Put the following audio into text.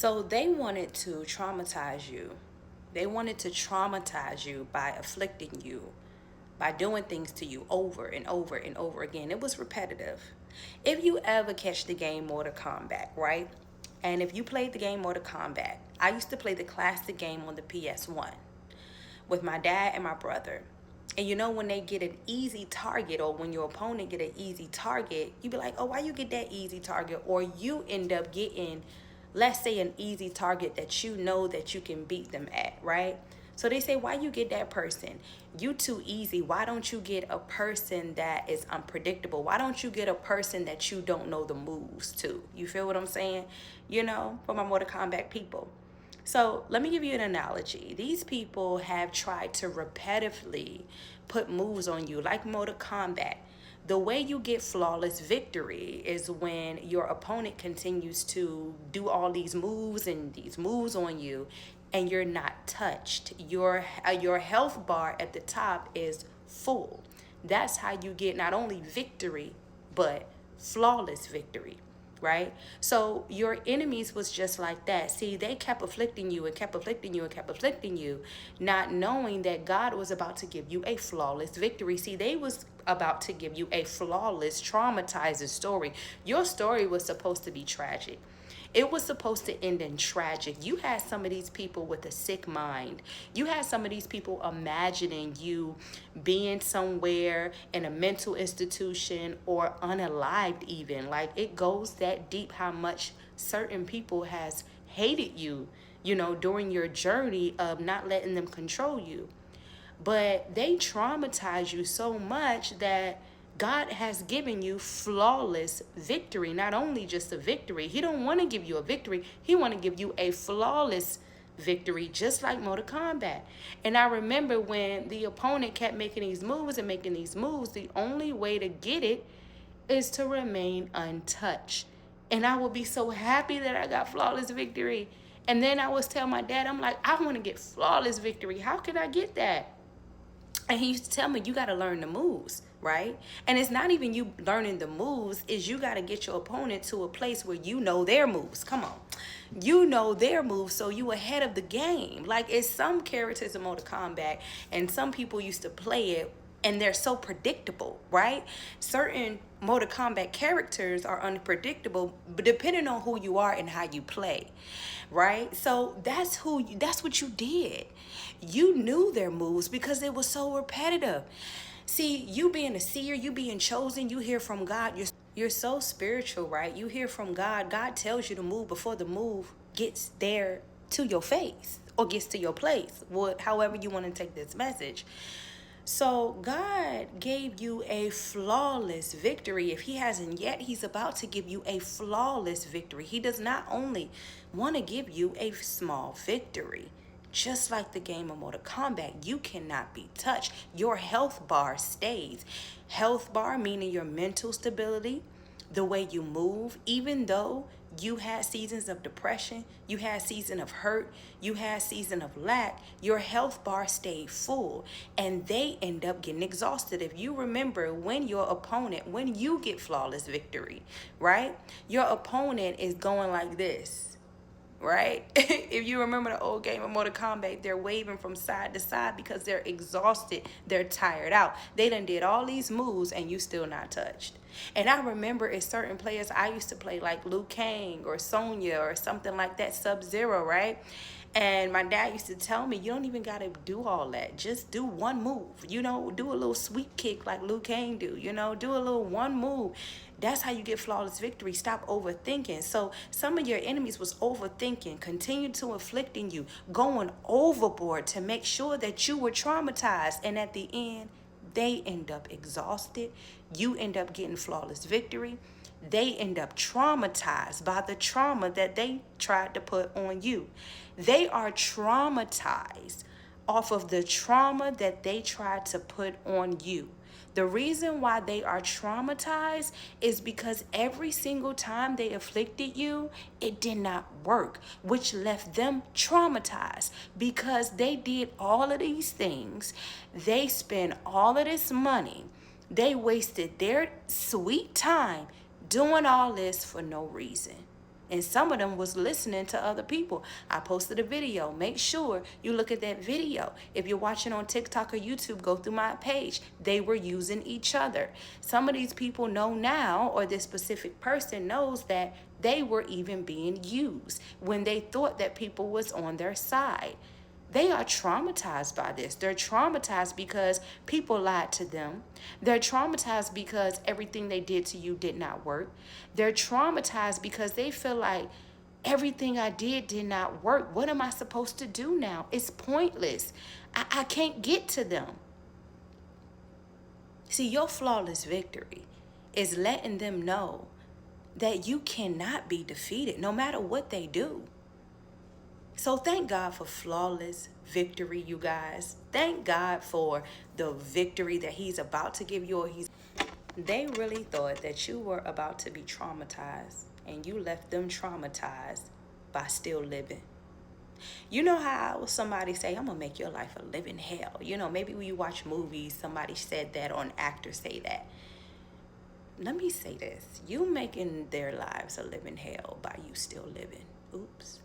So they wanted to traumatize you. They wanted to traumatize you by afflicting you, by doing things to you over and over and over again. It was repetitive. If you ever catch the game Mortal Kombat, right? And if you played the game Mortal Kombat, I used to play the classic game on the PS1 with my dad and my brother. And you know when they get an easy target, or when your opponent get an easy target, you be like, oh, why you get that easy target? Or you end up getting, let's say, an easy target that you know that you can beat them at, right? So they say, why you get that person? You too easy. Why don't you get a person that is unpredictable? Why don't you get a person that you don't know the moves to? You feel what I'm saying? You know, for my Mortal Kombat people. So let me give you an analogy. These people have tried to repetitively put moves on you, like Mortal Kombat. The way you get flawless victory is when your opponent continues to do all these moves and these moves on you, and you're not touched. Your health bar at the top is full. That's how you get not only victory, but flawless victory, right? So your enemies was just like that. See, they kept afflicting you and kept afflicting you and kept afflicting you, not knowing that God was about to give you a flawless victory. See, they was about to give you a flawless, traumatizing story. Your story was supposed to be tragic. It was supposed to end in tragic. You had some of these people with a sick mind. You had some of these people imagining you being somewhere in a mental institution or unalived even. Like, it goes that deep how much certain people has hated you, you know, during your journey of not letting them control you. But they traumatize you so much that God has given you flawless victory. Not only just a victory. He don't want to give you a victory. He want to give you a flawless victory, just like Mortal Kombat. And I remember when the opponent kept making these moves and making these moves, the only way to get it is to remain untouched. And I would be so happy that I got flawless victory. And then I was telling my dad, I'm like, I want to get flawless victory. How could I get that? And he used to tell me, you got to learn the moves, right? And it's not even you learning the moves, is you got to get your opponent to a place where you know their moves. Come on. You know their moves, so you ahead of the game. Like, it's some characters in Mortal Kombat, and some people used to play it, and they're so predictable, right? Certain Mortal Kombat characters are unpredictable, but depending on who you are and how you play, right? So that's what you did. You knew their moves because it was so repetitive. See, you being a seer, you being chosen, you hear from God. You're so spiritual, right? You hear from God. God tells you to move before the move gets there to your face or gets to your place. However you want to take this message. So God gave you a flawless victory. If he hasn't yet, he's about to give you a flawless victory. He does not only want to give you a small victory. Just like the game of Mortal Kombat, you cannot be touched. Your health bar stays. Health bar meaning your mental stability, the way you move, even though you had seasons of depression, you had season of hurt, you had season of lack, your health bar stayed full, and they end up getting exhausted. If you remember, when you get flawless victory, right? Your opponent is going like this, right? If you remember the old game of Mortal Kombat, they're waving from side to side because they're exhausted, they're tired out. They done did all these moves and you still not touched. And I remember in certain players I used to play, like Liu Kang or Sonya or something like that, Sub-Zero, right? And my dad used to tell me, you don't even got to do all that. Just do one move, you know, do a little sweep kick like Liu Kang do, you know, do a little one move. That's how you get flawless victory. Stop overthinking. So some of your enemies was overthinking, continued to inflicting you, going overboard to make sure that you were traumatized. And at the end, they end up exhausted. You end up getting flawless victory. They end up traumatized by the trauma that they tried to put on you. They are traumatized off of the trauma that they tried to put on you. The reason why they are traumatized is because every single time they afflicted you, it did not work, which left them traumatized because they did all of these things. They spent all of this money. They wasted their sweet time doing all this for no reason. And some of them was listening to other people. I posted a video. Make sure you look at that video. If you're watching on TikTok or YouTube, go through my page. They were using each other. Some of these people know now, or this specific person knows that they were even being used when they thought that people was on their side. They are traumatized by this. They're traumatized because people lied to them. They're traumatized because everything they did to you did not work. They're traumatized because they feel like everything I did not work. What am I supposed to do now? It's pointless. I can't get to them. See, your flawless victory is letting them know that you cannot be defeated no matter what they do. So thank God for flawless victory, you guys. Thank God for the victory that he's about to give you. Or they really thought that you were about to be traumatized, and you left them traumatized by still living. You know how somebody say, I'm going to make your life a living hell. You know, maybe when you watch movies, somebody said that, or an actor say that. Let me say this. You making their lives a living hell by you still living. Oops.